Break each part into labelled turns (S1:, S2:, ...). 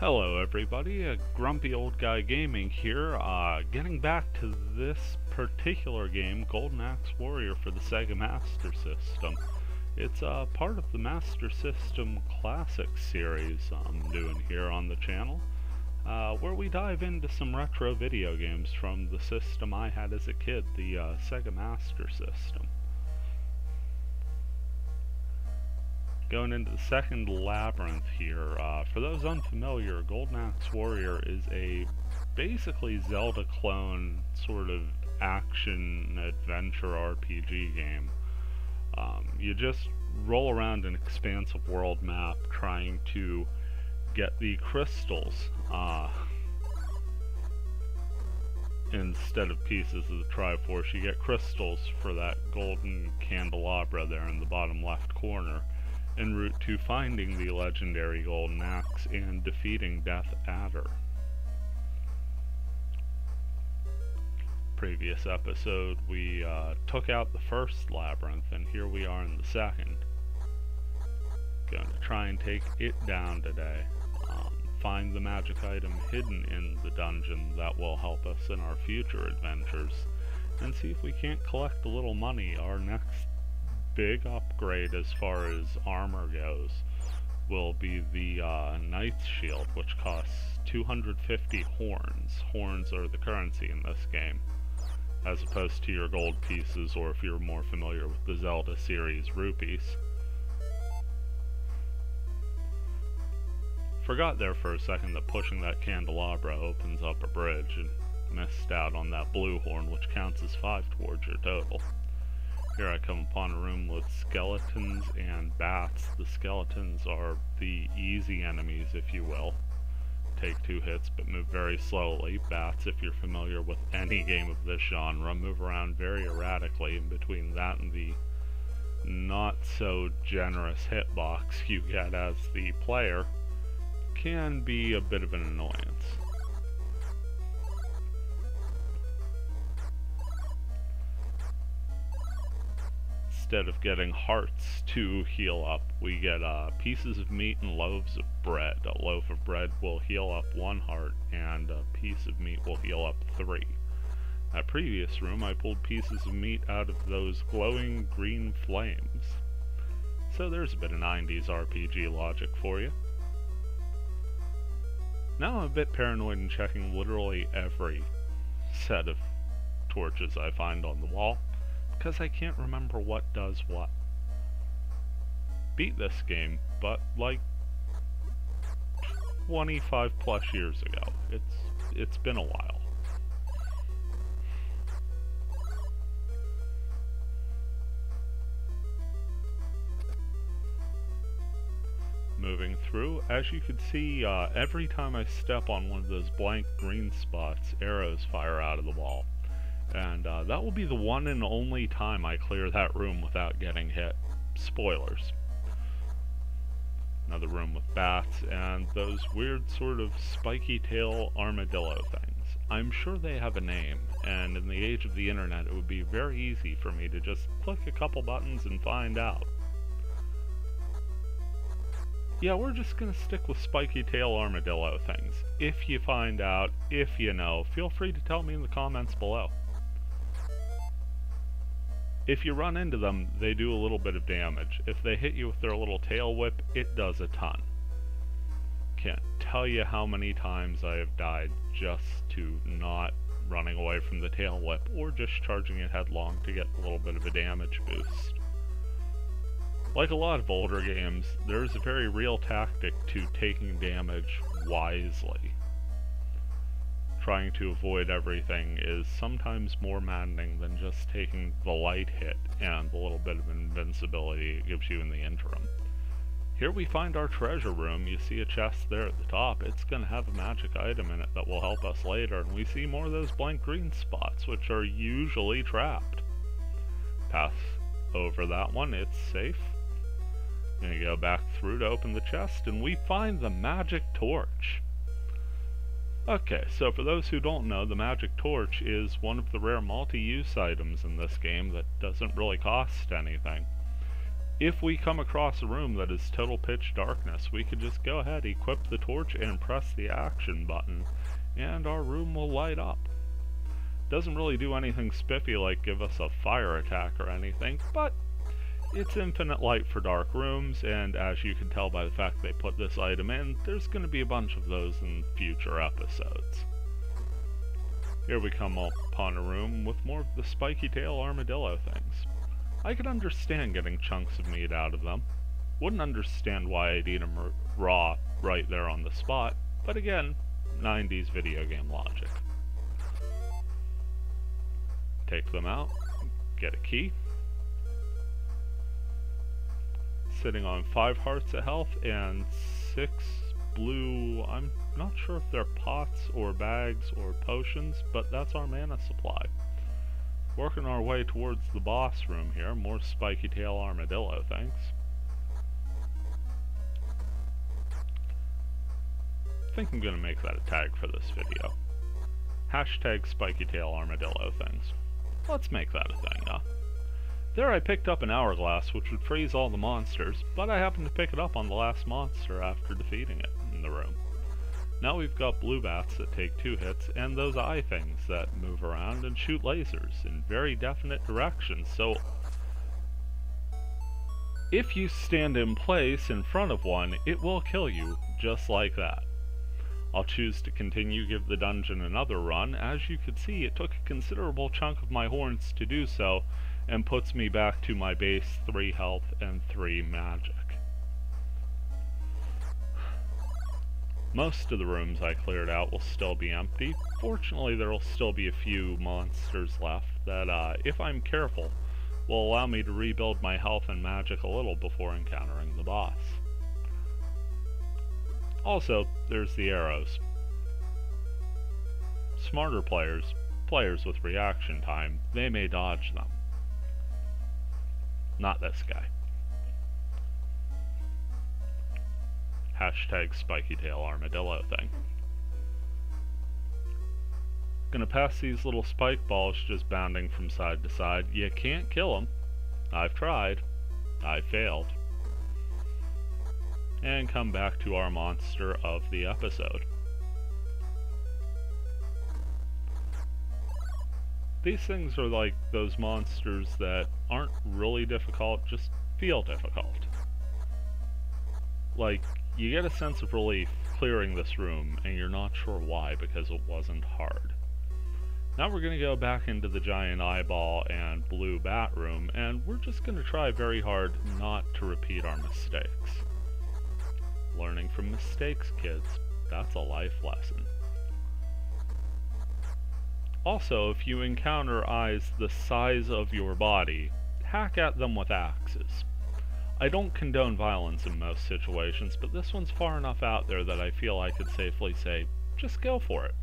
S1: Hello everybody, Grumpy Old Guy Gaming here, getting back to this particular game, Golden Axe Warrior for the Sega Master System. It's part of the Master System Classic series I'm doing here on the channel, where we dive into some retro video games from the system I had as a kid, the Sega Master System. Going into the second labyrinth here, for those unfamiliar, Golden Axe Warrior is a basically Zelda clone sort of action adventure RPG game. You just roll around an expansive world map trying to get the crystals instead of pieces of the Triforce. You get crystals for that golden candelabra there in the bottom left corner, en route to finding the legendary Golden Axe and defeating Death Adder. Previous episode we took out the first labyrinth, and here we are in the second. Going to try and take it down today. Find the magic item hidden in the dungeon that will help us in our future adventures, and see if we can't collect a little money. Our next big upgrade as far as armor goes will be the Knight's Shield, which costs 250 horns. Horns are the currency in this game, as opposed to your gold pieces, or if you're more familiar with the Zelda series, rupees. Forgot there for a second that pushing that candelabra opens up a bridge, and missed out on that blue horn, which counts as 5 towards your total. Here I come upon a room with skeletons and bats. The skeletons are the easy enemies, if you will. Take 2 hits but move very slowly. Bats, if you're familiar with any game of this genre, move around very erratically, and between that and the not so generous hitbox you get as the player, can be a bit of an annoyance. Instead of getting hearts to heal up, we get pieces of meat and loaves of bread. A loaf of bread will heal up 1 heart, and a piece of meat will heal up 3. That previous room, I pulled pieces of meat out of those glowing green flames. So there's a bit of 90s RPG logic for you. Now I'm a bit paranoid and checking literally every set of torches I find on the wall, because I can't remember what does what. Beat this game, but like 25 plus years ago. It's been a while. Moving through, as you can see, every time I step on one of those blank green spots, arrows fire out of the wall. And that will be the one and only time I clear that room without getting hit. Spoilers. Another room with bats and those weird sort of spiky-tail armadillo things. I'm sure they have a name, and in the age of the internet it would be very easy for me to just click a couple buttons and find out. Yeah, we're just gonna stick with spiky-tail armadillo things. If you find out, if you know, feel free to tell me in the comments below. If you run into them, they do a little bit of damage. If they hit you with their little tail whip, it does a ton. Can't tell you how many times I have died just to not running away from the tail whip, or just charging it headlong to get a little bit of a damage boost. Like a lot of older games, there is a very real tactic to taking damage wisely. Trying to avoid everything is sometimes more maddening than just taking the light hit and the little bit of invincibility it gives you in the interim. Here we find our treasure room. You see a chest there at the top. It's going to have a magic item in it that will help us later, and we see more of those blank green spots, which are usually trapped. Pass over that one, it's safe. Gonna go back through to open the chest, and we find the magic torch. Okay, so for those who don't know, the magic torch is one of the rare multi-use items in this game that doesn't really cost anything. If we come across a room that is total pitch darkness, we could just go ahead, equip the torch, and press the action button, and our room will light up. Doesn't really do anything spiffy like give us a fire attack or anything, but it's infinite light for dark rooms, and as you can tell by the fact they put this item in, there's going to be a bunch of those in future episodes. Here we come upon a room with more of the spiky-tail armadillo things. I could understand getting chunks of meat out of them. Wouldn't understand why I'd eat them raw right there on the spot, but again, 90s video game logic. Take them out, get a key. Sitting on 5 hearts of health and 6 blue, I'm not sure if they're pots or bags or potions, but that's our mana supply. Working our way towards the boss room here, more spiky-tail armadillo things. I think I'm going to make that a tag for this video. Hashtag spiky-tail armadillo things. Let's make that a thing, huh? There I picked up an hourglass which would freeze all the monsters, but I happened to pick it up on the last monster after defeating it in the room. Now we've got blue bats that take 2 hits, and those eye things that move around and shoot lasers in very definite directions, so if you stand in place in front of one, it will kill you, just like that. I'll choose to continue, give the dungeon another run. As you can see, it took a considerable chunk of my horns to do so, and puts me back to my base 3 health and 3 magic. Most of the rooms I cleared out will still be empty. Fortunately, there will still be a few monsters left that, if I'm careful, will allow me to rebuild my health and magic a little before encountering the boss. Also, there's the arrows. Smarter players, players with reaction time, they may dodge them. Not this guy. Hashtag spiky-tail armadillo thing. Gonna pass these little spike balls just bounding from side to side. You can't kill them. I've tried. I failed. And come back to our monster of the episode. These things are like those monsters that aren't really difficult, just feel difficult. Like, you get a sense of relief clearing this room, and you're not sure why, because it wasn't hard. Now we're going to go back into the giant eyeball and blue bat room, and we're just going to try very hard not to repeat our mistakes. Learning from mistakes, kids. That's a life lesson. Also, if you encounter eyes the size of your body, hack at them with axes. I don't condone violence in most situations, but this one's far enough out there that I feel I could safely say, just go for it.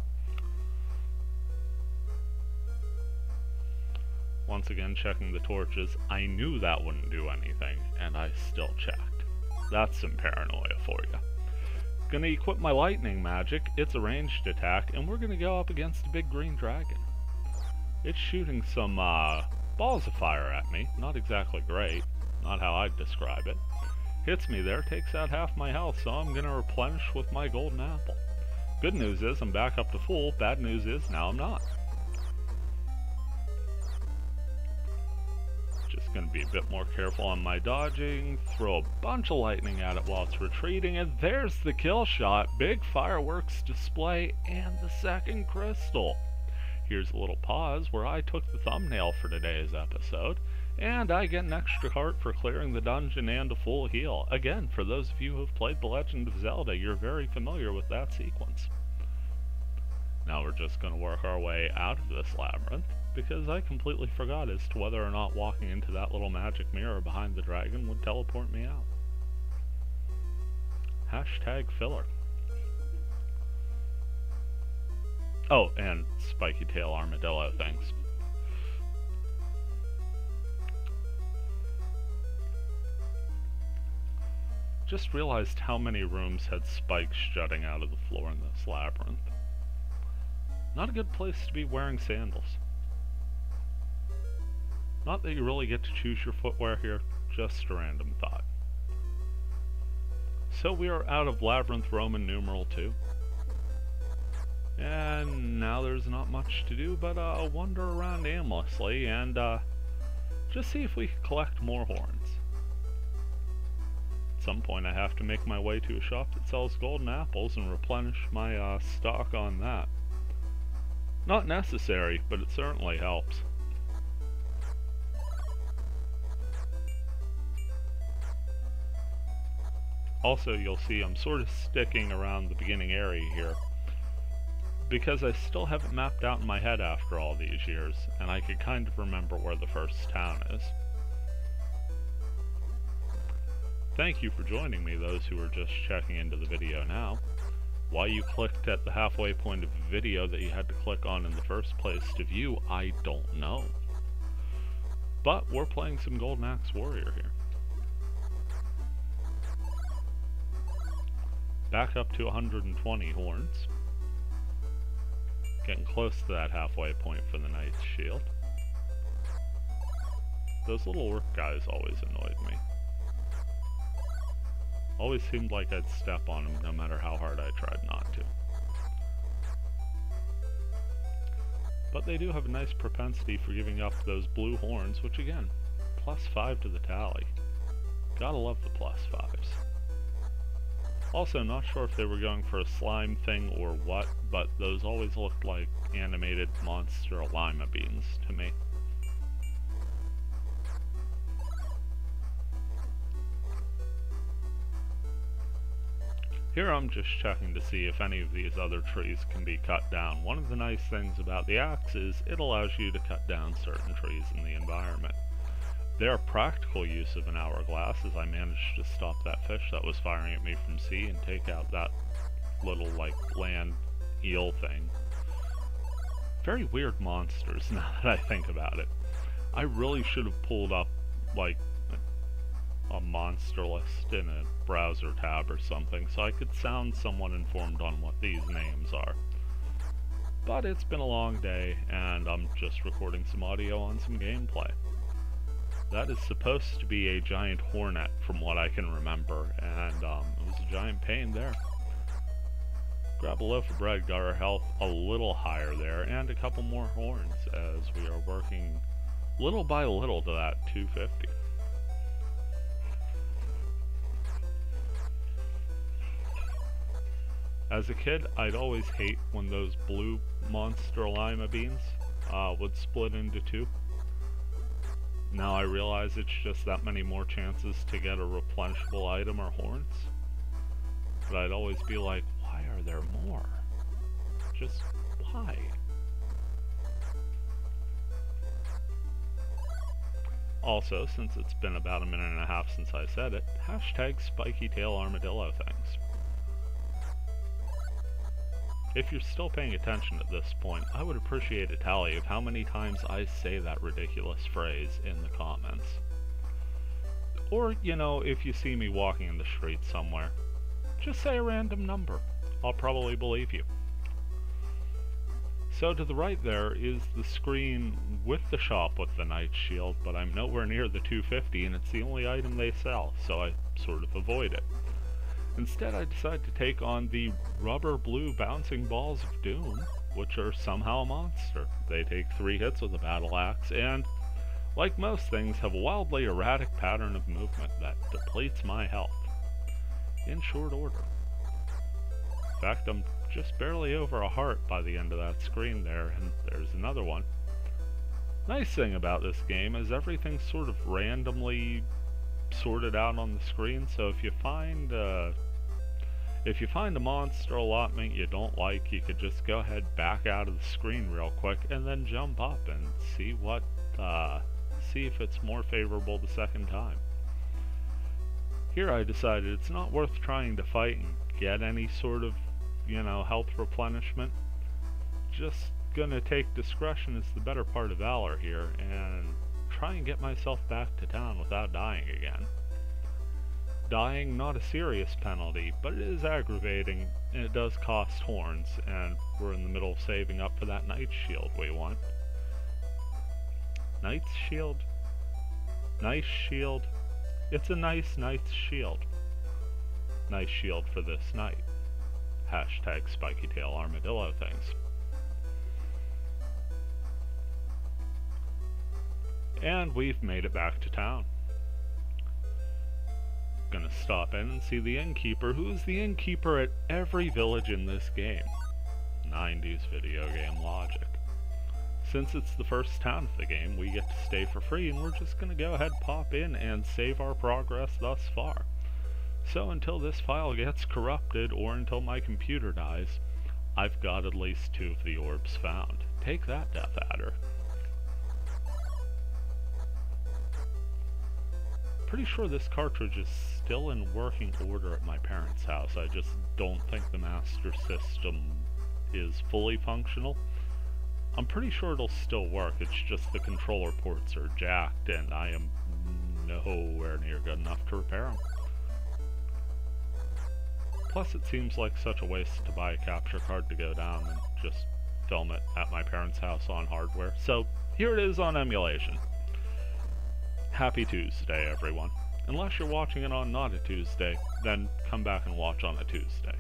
S1: Once again, checking the torches. I knew that wouldn't do anything, and I still checked. That's some paranoia for you. Gonna equip my lightning magic. It's a ranged attack, and we're gonna go up against a big green dragon. It's shooting some balls of fire at me. Not exactly great. Not how I'd describe it. Hits me there, takes out half my health, so I'm gonna replenish with my golden apple. Good news is I'm back up to full. Bad news is now I'm not. Just gonna be a bit more careful on my dodging, throw a bunch of lightning at it while it's retreating, and there's the kill shot. Big fireworks display and the second crystal. Here's a little pause where I took the thumbnail for today's episode, and I get an extra heart for clearing the dungeon and a full heal. Again, for those of you who have played The Legend of Zelda, you're very familiar with that sequence. Now we're just going to work our way out of this labyrinth, because I completely forgot as to whether or not walking into that little magic mirror behind the dragon would teleport me out. Hashtag filler. Oh, and spiky-tail armadillo things. Just realized how many rooms had spikes jutting out of the floor in this labyrinth. Not a good place to be wearing sandals. Not that you really get to choose your footwear here, Just a random thought. So we are out of Labyrinth Roman numeral 2. And now there's not much to do but wander around aimlessly and just see if we can collect more horns. At some point I have to make my way to a shop that sells golden apples and replenish my stock on that. Not necessary, but it certainly helps. Also, you'll see I'm sort of sticking around the beginning area here, because I still haven't mapped out in my head after all these years, and I could kind of remember where the first town is. Thank you for joining me, those who are just checking into the video now. Why you clicked at the halfway point of the video that you had to click on in the first place to view, I don't know. But we're playing some Golden Axe Warrior here. Back up to 120 horns. Getting close to that halfway point for the Knight's Shield. Those little orc guys always annoyed me. Always seemed like I'd step on them no matter how hard I tried not to. But they do have a nice propensity for giving up those blue horns, which again, +5 to the tally. Gotta love the +5s. Also, not sure if they were going for a slime thing or what, but those always looked like animated monster lima beans to me. Here I'm just checking to see if any of these other trees can be cut down. One of the nice things about the axe is it allows you to cut down certain trees in the environment. Their practical use of an hourglass is I managed to stop that fish that was firing at me from sea and take out that little, like, land eel thing. Very weird monsters, now that I think about it. I really should have pulled up, like, a monster list in a browser tab or something, so I could sound somewhat informed on what these names are. But it's been a long day, and I'm just recording some audio on some gameplay. That is supposed to be a giant hornet from what I can remember, and it was a giant pain there. Grab a loaf of bread, got our health a little higher there, and a couple more horns as we are working little by little to that 250. As a kid, I'd always hate when those blue monster lima beans would split into two. Now I realize it's just that many more chances to get a replenishable item or horns. But I'd always be like, why are there more? Just why? Also, since it's been about a minute and a half since I said it, hashtag spiky-tail armadillo things. If you're still paying attention at this point, I would appreciate a tally of how many times I say that ridiculous phrase in the comments. Or, you know, if you see me walking in the street somewhere, just say a random number. I'll probably believe you. So to the right there is the screen with the shop with the Knight's Shield, but I'm nowhere near the 250 and it's the only item they sell, so I sort of avoid it. Instead, I decide to take on the rubber blue bouncing balls of doom, which are somehow a monster. They take 3 hits with a battle axe, and, like most things, have a wildly erratic pattern of movement that depletes my health in short order. In fact, I'm just barely over a heart by the end of that screen there, and there's another one. Nice thing about this game is everything's sort of randomly sorted out on the screen, so if you find a monster allotment you don't like, you could just go ahead back out of the screen real quick and then jump up and see if it's more favorable the second time. Here I decided it's not worth trying to fight and get any sort of, you know, health replenishment. Just gonna take discretion as the better part of valor here and try and get myself back to town without dying again. Dying, not a serious penalty, but it is aggravating, and it does cost horns, and we're in the middle of saving up for that Knight's Shield we want. Knight's Shield? Knight's Shield? It's a nice shield. Nice shield for this night. Hashtag spiky-tail armadillo things. And we've made it back to town. Gonna stop in and see the innkeeper, who's the innkeeper at every village in this game. 90s video game logic. Since it's the first town of the game, we get to stay for free, and we're just gonna go ahead, pop in, and save our progress thus far. So until this file gets corrupted, or until my computer dies, I've got at least 2 of the orbs found. Take that, Death Adder. Pretty sure this cartridge is still in working order at my parents' house. I just don't think the Master System is fully functional. I'm pretty sure it'll still work, it's just the controller ports are jacked and I am nowhere near good enough to repair them. Plus it seems like such a waste to buy a capture card to go down and just film it at my parents' house on hardware. So here it is on emulation. Happy Tuesday, everyone. Unless you're watching it on not a Tuesday, then come back and watch on a Tuesday.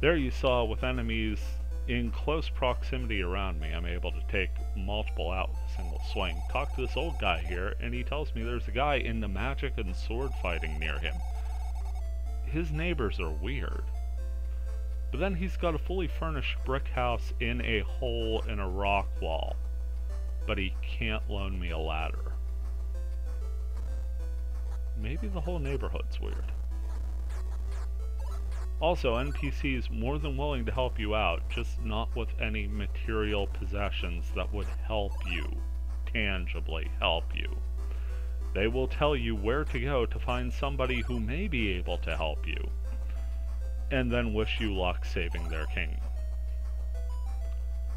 S1: There you saw, with enemies in close proximity around me, I'm able to take multiple out with a single swing. Talk to this old guy here, and he tells me there's a guy into magic and sword fighting near him. His neighbors are weird. But then he's got a fully furnished brick house in a hole in a rock wall. But he can't loan me a ladder. Maybe the whole neighborhood's weird. Also, NPCs more than willing to help you out, just not with any material possessions that would help you, tangibly help you. They will tell you where to go to find somebody who may be able to help you, and then wish you luck saving their kingdom.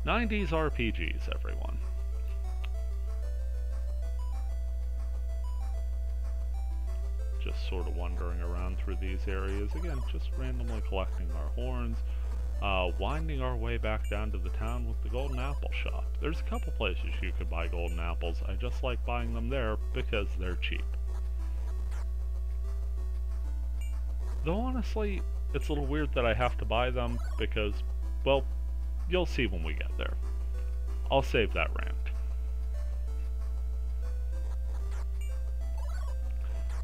S1: 90s RPGs, everyone. Just sort of wandering around through these areas, again, just randomly collecting our horns, winding our way back down to the town with the golden apple shop. There's a couple places you could buy golden apples. I just like buying them there because they're cheap. Though honestly, it's a little weird that I have to buy them because, well, you'll see when we get there. I'll save that rant.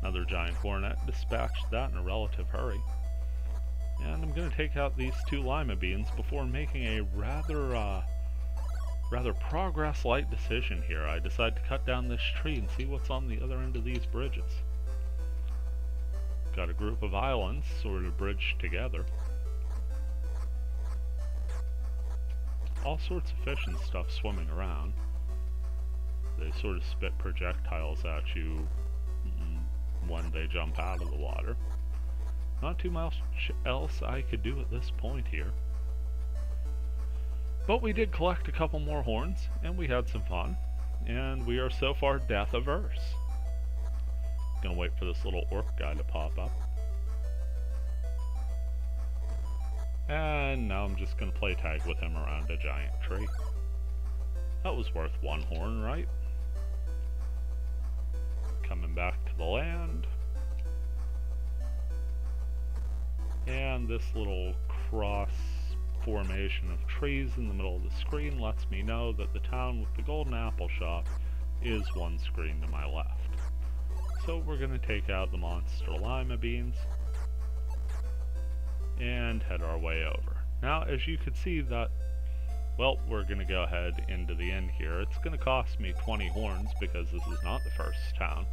S1: Another giant hornet, dispatched that in a relative hurry. And I'm going to take out these 2 lima beans before making a rather progress-light decision here. I decide to cut down this tree and see what's on the other end of these bridges. Got a group of islands sort of bridged together. All sorts of fish and stuff swimming around. They sort of spit projectiles at you when they jump out of the water. Not too much else I could do at this point here. But we did collect a couple more horns, and we had some fun. And we are so far death averse. Gonna wait for this little orc guy to pop up. And now I'm just gonna play tag with him around a giant tree. That was worth 1 horn, right? Coming back to the land. And this little cross formation of trees in the middle of the screen lets me know that the town with the golden apple shop is 1 screen to my left. So we're going to take out the monster lima beans and head our way over. Now, as you can see that, well, we're going to go ahead into the end here. It's going to cost me 20 horns because this is not the first town,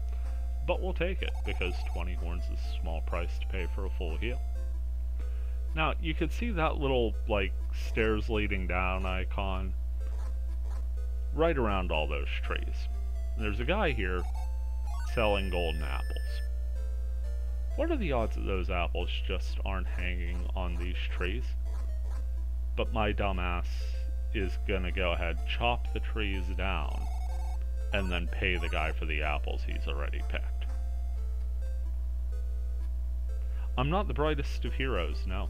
S1: but we'll take it because 20 horns is a small price to pay for a full heal. Now, you can see that little, like, stairs leading down icon right around all those trees. And there's a guy here selling golden apples. What are the odds that those apples just aren't hanging on these trees? But my dumbass is gonna go ahead, chop the trees down, and then pay the guy for the apples he's already picked. I'm not the brightest of heroes, no.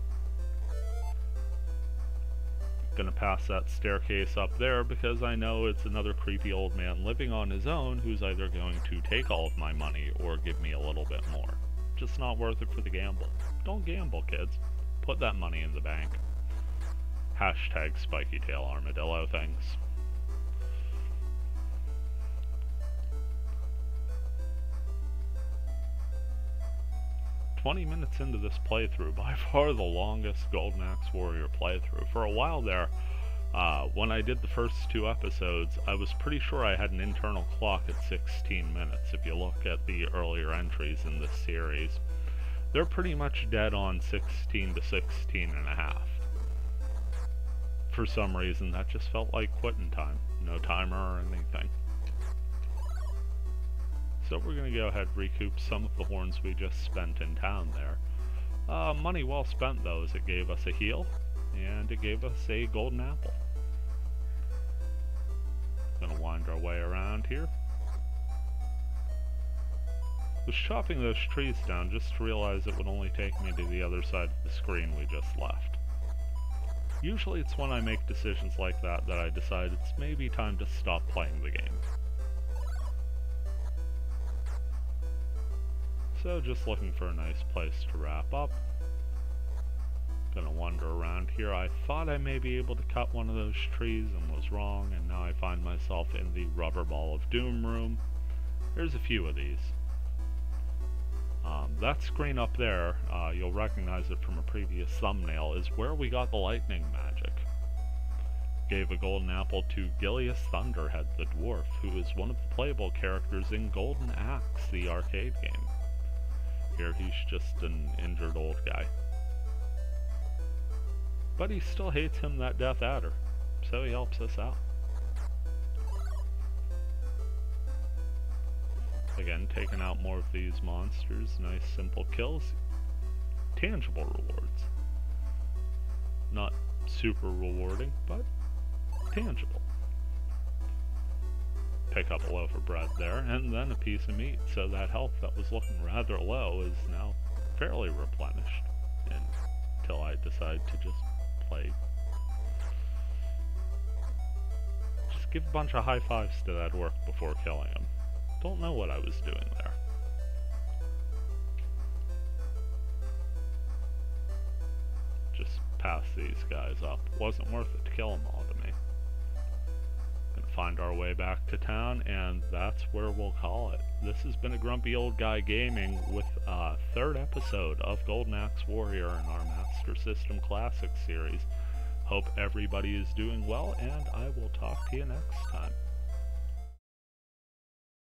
S1: Gonna pass that staircase up there because I know it's another creepy old man living on his own who's either going to take all of my money or give me a little bit more. Just not worth it for the gamble. Don't gamble, kids. Put that money in the bank. Hashtag spiky-tail armadillo things. "20 minutes into this playthrough, by far the longest Golden Axe Warrior playthrough. For a while there, when I did the first 2 episodes, I was pretty sure I had an internal clock at 16 minutes. If you look at the earlier entries in this series, they're pretty much dead on 16 to 16 and a half. For some reason, that just felt like quitting time. No timer or anything. So we're going to go ahead and recoup some of the horns we just spent in town there. Money well spent, though, as it gave us a heal, and it gave us a golden apple. Gonna wind our way around here. Was chopping those trees down just to realize it would only take me to the other side of the screen we just left. Usually it's when I make decisions like that I decide it's maybe time to stop playing the game. So just looking for a nice place to wrap up. Gonna wander around here. I thought I may be able to cut one of those trees and was wrong, and now I find myself in the Rubber Ball of Doom room. There's a few of these. That screen up there, you'll recognize it from a previous thumbnail, is where we got the lightning magic. Gave a golden apple to Gilius Thunderhead the dwarf, who is one of the playable characters in Golden Axe, the arcade game. Here he's just an injured old guy. But he still hates him, that Death Adder, so he helps us out. Again, taking out more of these monsters, nice simple kills. Tangible rewards. Not super rewarding, but tangible. Pick up a loaf of bread there, and then a piece of meat, so that health that was looking rather low is now fairly replenished, until I decide to just play. Just give a bunch of high fives to that orc before killing him. Don't know what I was doing there. Just pass these guys up. Wasn't worth it to kill them all to me. Gonna find our way back to town, and that's where we'll call it. This has been a Grumpy Old Guy Gaming with a 3rd episode of Golden Axe Warrior in our Master System Classics series. Hope everybody is doing well, and I will talk to you next time.